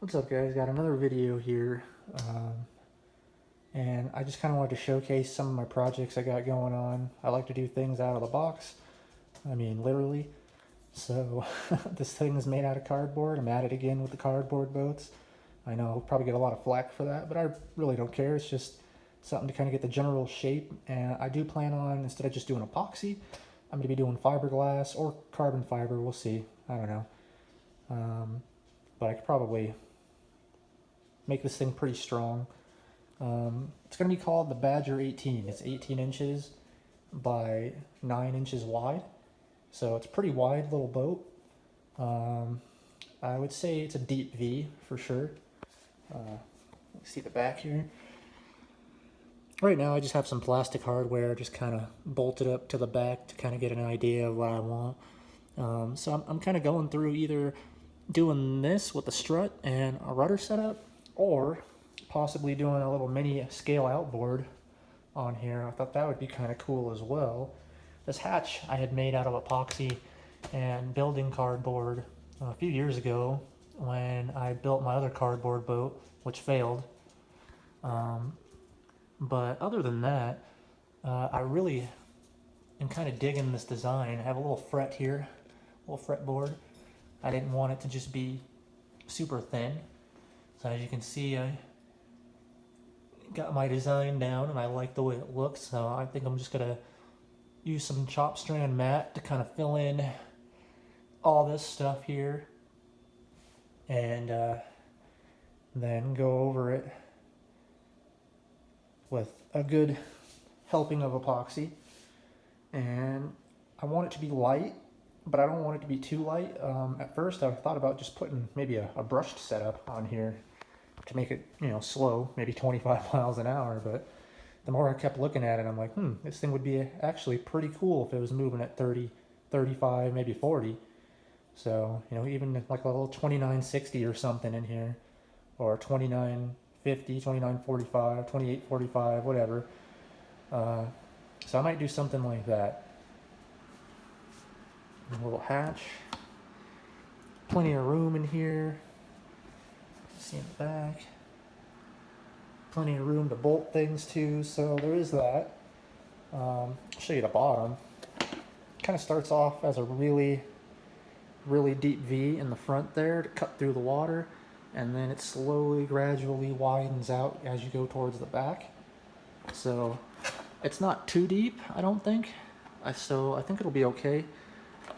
What's up, guys? Got another video here, and I just kind of wanted to showcase some of my projects I got going on. I like to do things out of the box. I mean, literally. So this thing is made out of cardboard. I'm at it again with the cardboard boats. I know I'll probably get a lot of flack for that, but I really don't care. It's just something to kind of get the general shape. And I do plan on, instead of just doing epoxy, I'm going to be doing fiberglass or carbon fiber. We'll see. I don't know. But I could probably make this thing pretty strong. It's going to be called the Badger 18. It's 18 inches by 9 inches wide. So it's a pretty wide little boat. I would say it's a deep V for sure. Let's see the back here. Right now I just have some plastic hardware just kind of bolted up to the back to kind of get an idea of what I want. So I'm kind of going through either doing this with the strut and a rudder setup, or possibly doing a little mini scale outboard on here. I thought that would be kind of cool as well. This hatch I had made out of epoxy and building cardboard a few years ago when I built my other cardboard boat, which failed. But other than that, I really am kind of digging this design. I have a little fret here, a little fretboard. I didn't want it to just be super thin. So as you can see, I got my design down and I like the way it looks. So I think I'm just gonna use some chop strand mat to kind of fill in all this stuff here, and then go over it with a good helping of epoxy. And I want it to be light, but I don't want it to be too light. At first I thought about just putting maybe a brushed setup on here to make it, slow, maybe 25 miles an hour. But the more I kept looking at it, I'm like, this thing would be actually pretty cool if it was moving at 30, 35, maybe 40. So, even like a little 2960 or something in here, or 2950, 2945, 2845, whatever. So I might do something like that. A little hatch. Plenty of room in here. See in the back. Plenty of room to bolt things to, so there is that. I'll show you the bottom. Kind of starts off as a really deep V in the front there to cut through the water, and then it slowly, gradually widens out as you go towards the back. So it's not too deep, I don't think. So I think it'll be okay.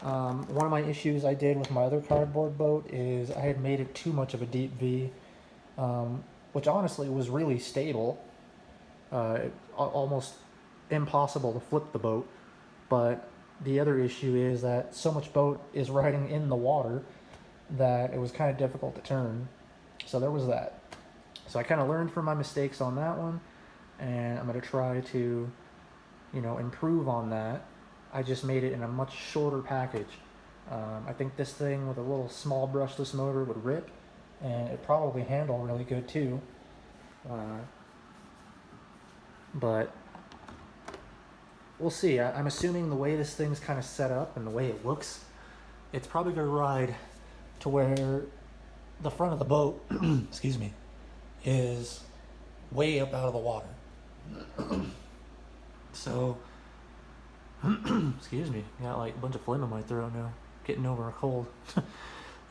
One of my issues I did with my other cardboard boat is I had made it too much of a deep V, which honestly was really stable. Almost impossible to flip the boat. But the other issue is that so much boat is riding in the water that it was kind of difficult to turn. So there was that. So I kind of learned from my mistakes on that one, and I'm going to try to, improve on that. I just made it in a much shorter package. I think this thing with a little small brushless motor would rip, and it probably handle really good too. But we'll see. I'm assuming the way this thing's kind of set up and the way it looks, it's probably going to ride to where the front of the boat, excuse me, is way up out of the water. So, excuse me, got like a bunch of phlegm in my throat now, getting over a cold.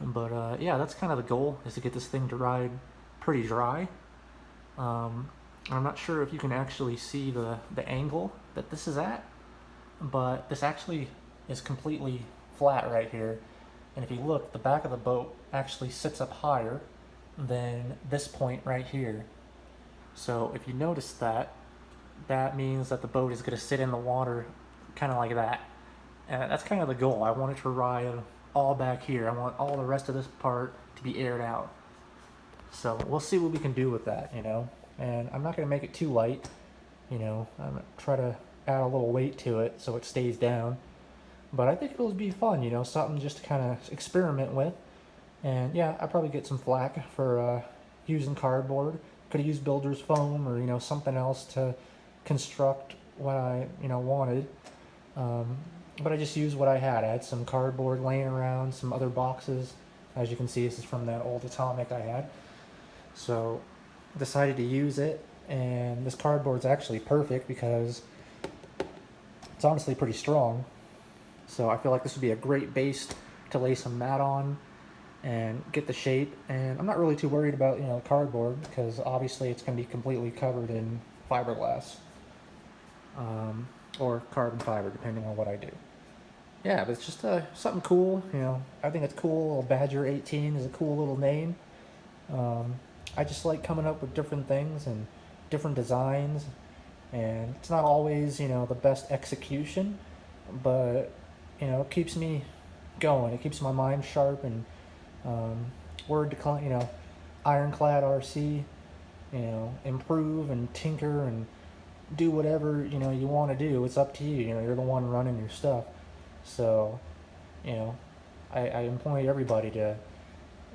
But yeah, that's kind of the goal, is to get this thing to ride pretty dry. I'm not sure if you can actually see the angle that this is at, but this actually is completely flat right here. And if you look, the back of the boat actually sits up higher than this point right here. So if you notice that, that means that the boat is going to sit in the water kind of like that. And that's kind of the goal. I want it to ride all back here. I want all the rest of this part to be aired out. So we'll see what we can do with that, And I'm not going to make it too light, I'm going to try to add a little weight to it so it stays down. But I think it'll be fun, something just to kind of experiment with. And yeah, I probably get some flack for using cardboard. Could have used builder's foam or, something else to construct what I, wanted. But I just used what I had. I had some cardboard laying around, some other boxes, As you can see, this is from that old Atomic I had. So decided to use it, and this cardboard's actually perfect because it's honestly pretty strong. So I feel like this would be a great base to lay some mat on and get the shape. And I'm not really too worried about, you know, cardboard because obviously it's going to be completely covered in fiberglass, or carbon fiber, depending on what I do. Yeah, but it's just something cool. You know, I think it's cool. Badger 18 is a cool little name. Um, I just like coming up with different things and different designs, and it's not always, you know, the best execution, but you know, it keeps me going. It keeps my mind sharp, and um, word to client, you know, Ironclad RC, you know, improve and tinker and do whatever, you know, you want to do. It's up to you. You know, you're the one running your stuff. So, you know, I employ everybody to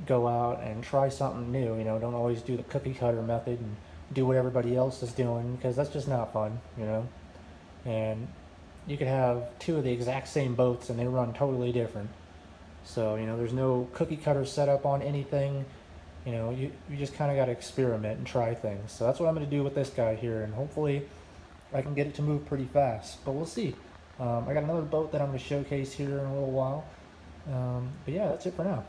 go out and try something new. You know, don't always do the cookie cutter method and do what everybody else is doing because that's just not fun. You know, and you could have two of the exact same boats and they run totally different. So, you know, there's no cookie cutter setup on anything. You know, you just kind of got to experiment and try things. So that's what I'm going to do with this guy here, and hopefully I can get it to move pretty fast. But we'll see. I got another boat that I'm going to showcase here in a little while. But yeah, that's it for now.